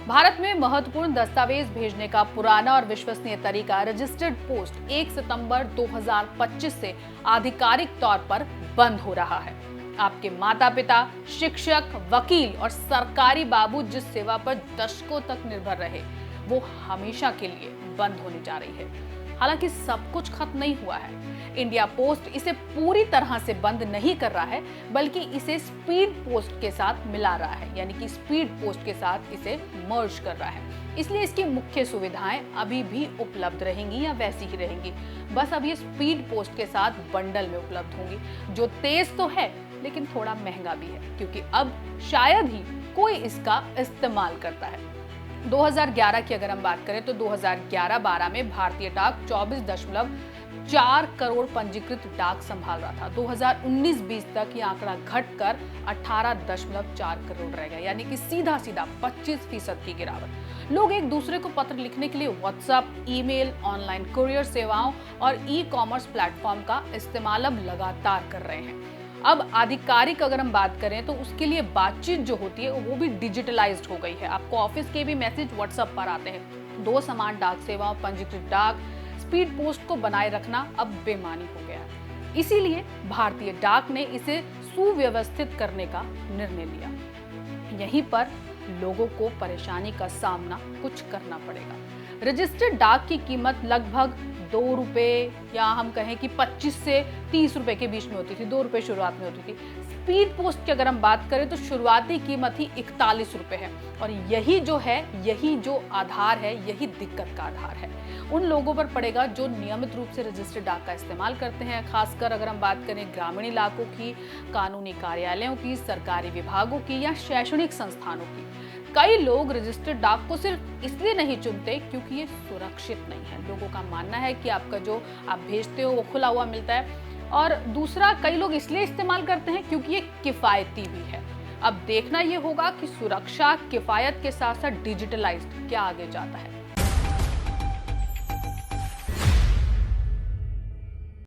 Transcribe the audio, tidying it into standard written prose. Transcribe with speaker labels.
Speaker 1: भारत में महत्वपूर्ण दस्तावेज भेजने का पुराना और विश्वसनीय तरीका रजिस्टर्ड पोस्ट 1 सितंबर 2025 से आधिकारिक तौर पर बंद हो रहा है। आपके माता पिता, शिक्षक, वकील और सरकारी बाबू जिस सेवा पर दशकों तक निर्भर रहे, वो हमेशा के लिए बंद होने जा रही है। हालांकि सब कुछ खत्म नहीं हुआ है। इंडिया पोस्ट इसे पूरी तरह से बंद नहीं कर रहा है, बल्कि इसे स्पीड पोस्ट के साथ मिला रहा है, यानी कि स्पीड पोस्ट के साथ इसे मर्ज कर रहा है। इसलिए इसकी मुख्य सुविधाएं अभी भी उपलब्ध रहेंगी या वैसी ही रहेंगी, बस अब ये स्पीड पोस्ट के साथ बंडल में उपलब्ध होंगी, जो तेज तो है लेकिन थोड़ा महंगा भी है, क्योंकि अब शायद ही कोई इसका इस्तेमाल करता है। 2011 की अगर हम बात करें तो 2011-12 में भारतीय डाक 24.4 करोड़ पंजीकृत डाक संभाल रहा था। 2019-20 तक ये आंकड़ा घटकर 18.4 करोड़ रह गया, यानी कि सीधा 25% की गिरावट। लोग एक दूसरे को पत्र लिखने के लिए व्हाट्सएप, ईमेल, ऑनलाइन कुरियर सेवाओं और ई-कॉमर्स प्लेटफॉर्म का इस्तेमाल अब लगातार कर रहे हैं। अब आधिकारिक अगर हम बात करें तो उसके लिए बातचीत जो होती है वो भी डिजिटलाइज्ड हो गई है। आपको ऑफिस के भी मैसेज व्हाट्सएप पर आते हैं। दो समान डाक सेवाओं, पंजीकृत डाक, स्पीड पोस्ट को बनाए रखना अब बेमानी हो गया है। इसीलिए भारतीय डाक ने इसे सुव्यवस्थित करने का निर्णय लिया। यहीं पर लोगों को परेशानी का सामना कुछ करना पड़ेगा। रजिस्टर्ड डाक की कीमत लगभग 2 रुपए या हम कहें कि 25 से 30 रुपए के बीच में होती थी। 2 रुपए शुरुआत में होती थी। स्पीड पोस्ट की अगर हम बात करें तो शुरुआती कीमत ही 41 रुपए है, और यही जो आधार है, यही दिक्कत का आधार है। उन लोगों पर पड़ेगा जो नियमित रूप से रजिस्टर्ड डाक का इस्तेमाल करते हैं, खासकर अगर हम बात करें ग्रामीण इलाकों की, कानूनी कार्यालयों की, सरकारी विभागों की या शैक्षणिक संस्थानों की। कई लोग रजिस्टर्ड डाक को सिर्फ इसलिए नहीं चुनते क्योंकि ये सुरक्षित नहीं है। लोगों का मानना है कि आपका जो आप भेजते हो वो खुला हुआ मिलता है, और दूसरा कई लोग इसलिए इस्तेमाल करते हैं क्योंकि ये किफायती भी है। अब देखना ये होगा कि सुरक्षा, किफायत के साथ साथ डिजिटलाइज्ड क्या आगे जाता है।